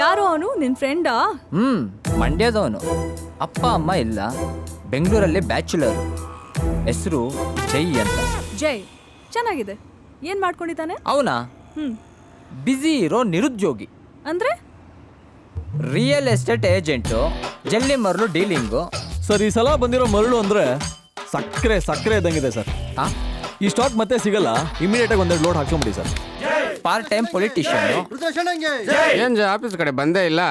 ಯಾರೋ ಅವನು ನಿನ್ ಫ್ರೆಂಡಾ? ಮಂಡ್ಯದವನು. ಅಪ್ಪ ಅಮ್ಮ ಇಲ್ಲ, ಬೆಂಗಳೂರಲ್ಲಿ ಬ್ಯಾಚುಲರ್. ಹೆಸರು ಜೈ ಅಂತ. ಜೈ ಚೆನ್ನಾಗಿದೆ. ಏನ್ ಮಾಡ್ಕೊಂಡಿದ್ದಾನೆ ಅವನಾ? ಹ್ಮ್ ಬ್ಯುಸಿ ಇರೋ ನಿರುದ್ಯೋಗಿ. ಅಂದ್ರೆ ರಿಯಲ್ ಎಸ್ಟೇಟ್ ಏಜೆಂಟು, ಜಲ್ಲಿ ಮರಳು ಡೀಲಿಂಗು. ಸರ್ ಈ ಸಲ ಬಂದಿರೋ ಮರಳು ಅಂದ್ರೆ ಸಕ್ಕರೆ ಸಕ್ಕರೆ ಇದ್ದಂಗಿದೆ ಸರ್. ಈ ಸ್ಟಾಕ್ ಮತ್ತೆ ಸಿಗಲ್ಲ, ಇಮಿಡಿಯೇಟ್ ಆಗಿ ಒಂದೆರಡು ಲೋಡ್ ಹಾಕ್ಕೊಂಬಿಡಿ ಸರ್. Part time politician. ಏನ್ ಆಫೀಸ್ ಕಡೆ ಬಂದೇ ಇಲ್ಲ?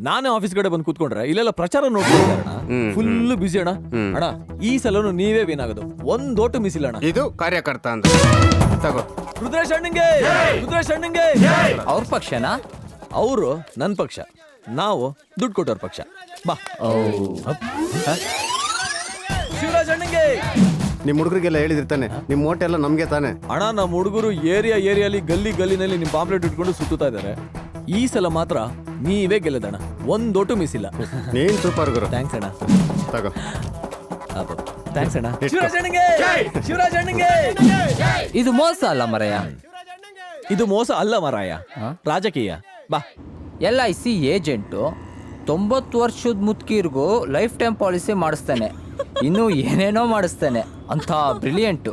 ನಾನೇ ಆಫೀಸ್ ಕಡೆ ಬಂದು ಕೂತ್ಕೊಂಡ್ರೆ ಇಲ್ಲೆಲ್ಲ ಪ್ರಚಾರ ನೋಡ್ಕೊಂಡ್ರೆ ಅಣ್ಣ ಫುಲ್ ಬಿಸಿ ಅಣ್ಣ. ಅಣ್ಣ ಈ ಸಲನು ನೀವೇ ವಿನ್ ಆಗೋದು, ಒಂದ್ ಓಟು ಮಿಸ್ ಇಲ್ಲ ಅಣ್ಣ. ಇದು ಕಾರ್ಯಕರ್ತ ಅಂತ ತಗೋ. ರುದ್ರೇಶ್ ಅಣ್ಣಂಗೆ, ರುದ್ರೇಶ್ ಅಣ್ಣಂಗೆ. ಅವ್ರ ಪಕ್ಷನಾ? ಅವರು ನನ್ ಪಕ್ಷ, ನಾವು ದುಡ್ಡು ಕೊಟ್ಟವ್ರ ಪಕ್ಷ. ಬಾ ಶಿವರಾಜ್ ಅಣ್ಣಂಗೆ. ನಿಮ್ ಹುಡುಗರಿಗೆಲ್ಲ ಹೇಳಿದಿರ್ತಾನೆ, ನಿಮ್ ಓಟ್ ಎಲ್ಲ ನಮ್ಗೆ ತಾನೆ. ಅಣ್ಣ ನಮ್ಮ ಹುಡುಗರು ಏರಿಯಾಲಿ ಗಲ್ಲಿನಲ್ಲಿ ನಿಮ್ ಪಾಂಪ್ಲೆಟ್ ಇಟ್ಕೊಂಡು ಸುತ್ತಾ ಇದಾರೆ. ಈ ಸಲ ಮಾತ್ರ ನೀವೇ ಗೆಲ್ಲದಣ್ಣ, ಒಂದ್ ಓಟು ಮಿಸ್ ಇಲ್ಲ. ನೀನ್ ಸೂಪರ್ ಗುರು. ಥ್ಯಾಂಕ್ಸ್ ಅಣ್ಣ. ತಗೋ. ಥ್ಯಾಂಕ್ಸ್ ಅಣ್ಣ. ಶಿವರಾಜ್ ಅಣ್ಣಂಗೆ, ಶಿವರಾಜ್ ಅಣ್ಣಂಗೆ. ಇದು ಮೋಸ ಅಲ್ಲ ಮರಯ್ಯ. ಇದು ಮೋಸ ಅಲ್ಲ ಮಾರಾಯ, ರಾಜಕೀಯ. ಬಾ. LIC ಏಜೆಂಟು 90 ವರ್ಷದ ಮುದುಕೀರ್ಗೂ ಲೈಫ್ ಟೈಮ್ ಪಾಲಿಸಿ ಮಾಡಿಸ್ತಾನೆ, ಇನ್ನೂ ಏನೇನೋ ಮಾಡಿಸ್ತಾನೆ ಅಂತ ಬ್ರಿಲಿಯಂಟು.